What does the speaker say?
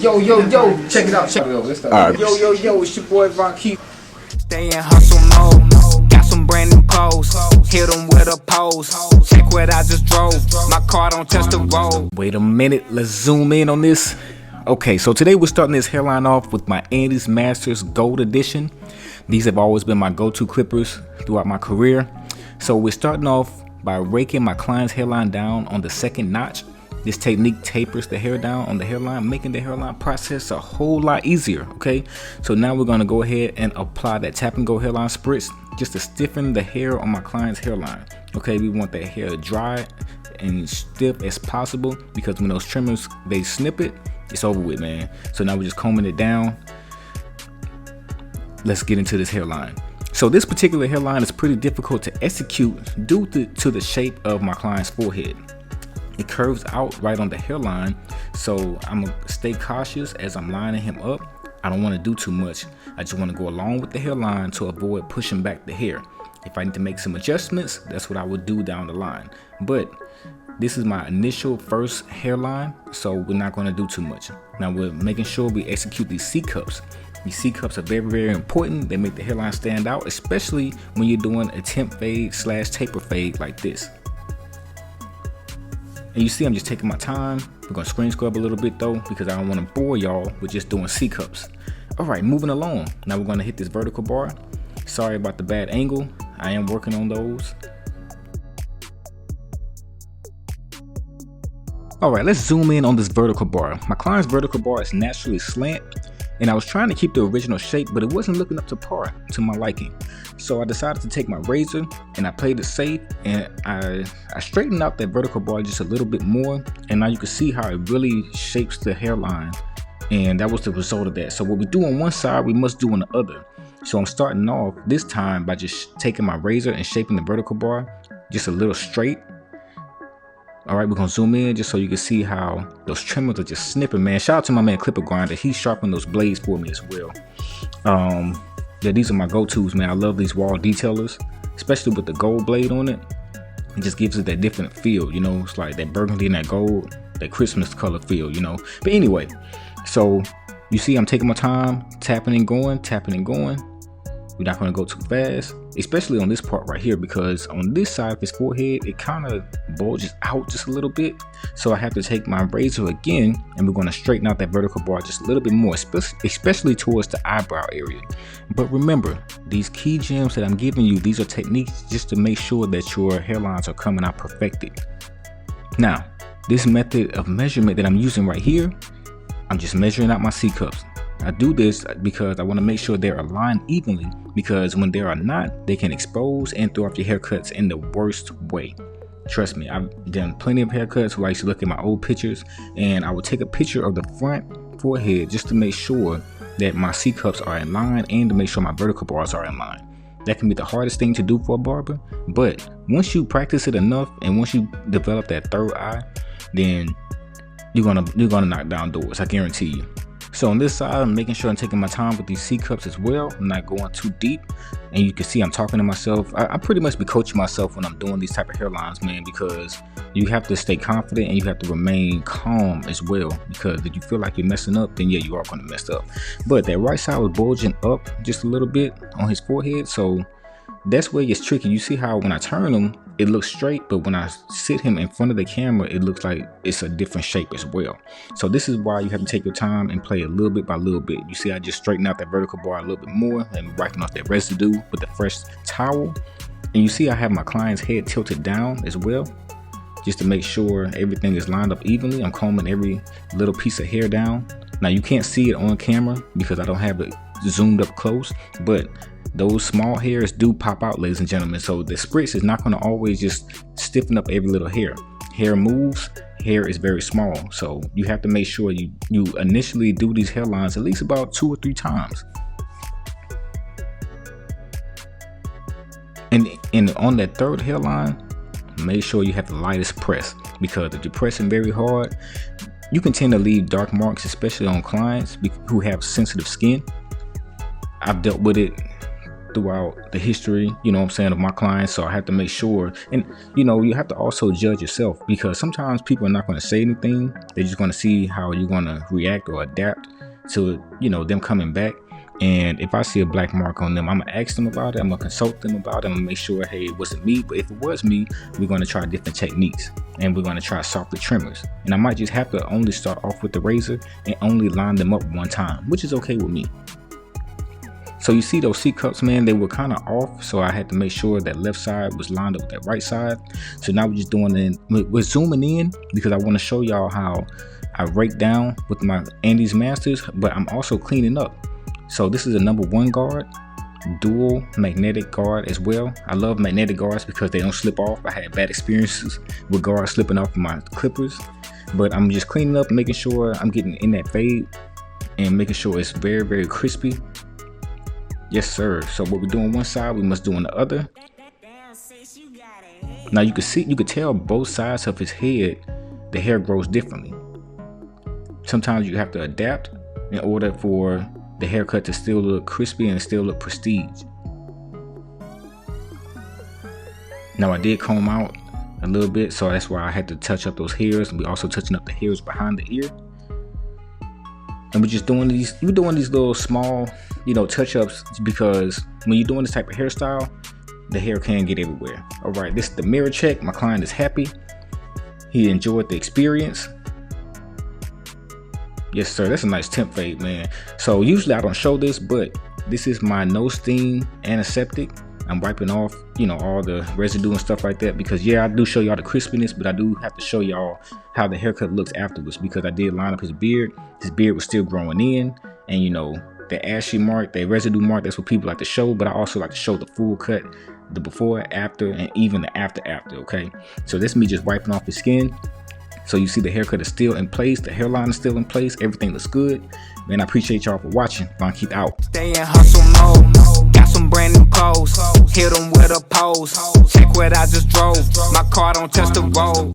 Yo, check it out, check it out. Let's start. Right. Yo, it's your boy Von Keith. Stay in hustle mode, got some brand new clothes, hit them with a pose, check what I just drove, my car don't touch the road. Wait a minute, let's zoom in on this. Okay, so today we're starting this hairline off with my Andy's Masters Gold Edition. These have always been my go-to clippers throughout my career. So we're starting off by raking my client's hairline down on the second notch. This technique tapers the hair down on the hairline, making the hairline process a whole lot easier, okay? So now we're gonna go ahead and apply that Tap and Go Hairline Spritz just to stiffen the hair on my client's hairline. Okay, we want that hair dry and stiff as possible because when those trimmers, they snip it, it's over with, man. So now we're just combing it down. Let's get into this hairline. So this particular hairline is pretty difficult to execute due to the shape of my client's forehead. It curves out right on the hairline, so I'm gonna stay cautious as I'm lining him up. I don't want to do too much. I just want to go along with the hairline to avoid pushing back the hair. If I need to make some adjustments, that's what I would do down the line. But this is my initial first hairline, so we're not going to do too much. Now we're making sure we execute these C-cups. These C-cups are very, very important. They make the hairline stand out, especially when you're doing a temp fade / taper fade like this. And you see I'm just taking my time. We're gonna screen scrub a little bit though, because I don't wanna bore y'all with just doing C-cups. All right, moving along. Now we're gonna hit this vertical bar. Sorry about the bad angle. I am working on those. All right, let's zoom in on this vertical bar. My client's vertical bar is naturally slant, and I was trying to keep the original shape, but it wasn't looking up to par to my liking. So I decided to take my razor and I played it safe, and I straightened out that vertical bar just a little bit more, and now you can see how it really shapes the hairline, and that was the result of that. So what we do on one side, we must do on the other. So I'm starting off this time by just taking my razor and shaping the vertical bar just a little straight. All right, we're gonna zoom in just so you can see how those trimmers are just snipping, man. Shout out to my man Clipper Grinder. He sharpened those blades for me as well. Yeah, these are my go-tos, man. I love these wall detailers, especially with the gold blade on it. It just gives it that different feel, you know. It's like that burgundy and that gold, that Christmas color feel, you know. But anyway, so you see I'm taking my time, tapping and going, tapping and going. We're not going to go too fast, especially on this part right here, because on this side of his forehead, it kind of bulges out just a little bit. So I have to take my razor again, and we're going to straighten out that vertical bar just a little bit more, especially towards the eyebrow area. But remember, these key gems that I'm giving you, these are techniques just to make sure that your hairlines are coming out perfected. Now, this method of measurement that I'm using right here, I'm just measuring out my C-cups. I do this because I want to make sure they're aligned evenly, because when they are not, they can expose and throw off your haircuts in the worst way. Trust me, I've done plenty of haircuts where I used to look at my old pictures and I would take a picture of the front forehead just to make sure that my C-cups are in line and to make sure my vertical bars are in line. That can be the hardest thing to do for a barber, but once you practice it enough and once you develop that third eye, then you're gonna knock down doors, I guarantee you. So on this side, I'm making sure I'm taking my time with these C-cups as well. I'm not going too deep. And you can see I'm talking to myself. I pretty much be coaching myself when I'm doing these type of hairlines, man, because you have to stay confident and you have to remain calm as well. Because if you feel like you're messing up, then yeah, you are going to mess up. But that right side was bulging up just a little bit on his forehead. So that's where it gets tricky. You see how when I turn him, it looks straight, but when I sit him in front of the camera, it looks like it's a different shape as well. So this is why you have to take your time and play a little bit by little bit. You see I just straighten out that vertical bar a little bit more and wiping off that residue with a fresh towel. And you see I have my client's head tilted down as well, just to make sure everything is lined up evenly. I'm combing every little piece of hair down. Now you can't see it on camera because I don't have it zoomed up close, but those small hairs do pop out, ladies and gentlemen. So the spritz is not going to always just stiffen up every little hair. Hair moves, hair is very small. So you have to make sure you initially do these hairlines at least about 2 or 3 times. And on that third hairline, make sure you have the lightest press, because if you're pressing very hard, you can tend to leave dark marks, especially on clients who have sensitive skin. I've dealt with it throughout the history, you know what I'm saying, of my clients. So I have to make sure, and you know, you have to also judge yourself, because sometimes people are not going to say anything. They're just going to see how you're going to react or adapt to, you know, them coming back. And if I see a black mark on them, I'm gonna ask them about it. I'm gonna consult them about it. I'm gonna make sure, hey, it wasn't me. But if it was me, we're gonna try different techniques, and we're gonna try softer trimmers. And I might just have to only start off with the razor and only line them up one time, which is okay with me. So you see those C cups, man, they were kind of off. So I had to make sure that left side was lined up with that right side. So now we're just doing it. We're zooming in because I want to show y'all how I rake down with my Andes Masters, but I'm also cleaning up. So this is a number 1 guard, dual magnetic guard as well. I love magnetic guards because they don't slip off. I had bad experiences with guards slipping off my clippers, but I'm just cleaning up, making sure I'm getting in that fade and making sure it's very, very crispy. Yes, sir. So what we do on one side, we must do on the other. Now you can tell both sides of his head, the hair grows differently. Sometimes you have to adapt in order for the haircut to still look crispy and still look prestige. Now I did comb out a little bit, so that's why I had to touch up those hairs, and we also touching up the hairs behind the ear. And we're just doing these little small, you know, touch-ups, because when you're doing this type of hairstyle, the hair can get everywhere. All right, this is the mirror check. My client is happy. He enjoyed the experience. Yes, sir. That's a nice temp fade, man. So usually I don't show this, but this is my no steam antiseptic. I'm wiping off, you know, all the residue and stuff like that, because yeah, I do show y'all the crispiness, but I do have to show y'all how the haircut looks afterwards, because I did line up his beard. His beard was still growing in, and you know, the ashy mark, the residue mark, that's what people like to show, but I also like to show the full cut, the before, after, and even the after, okay? So this is me just wiping off his skin. So you see the haircut is still in place, the hairline is still in place, everything looks good. Man, I appreciate y'all for watching. Von Keith out. Stay in hustle mode, got some brand new clothes, hit them with a pose, check what I just drove, my car don't touch the road.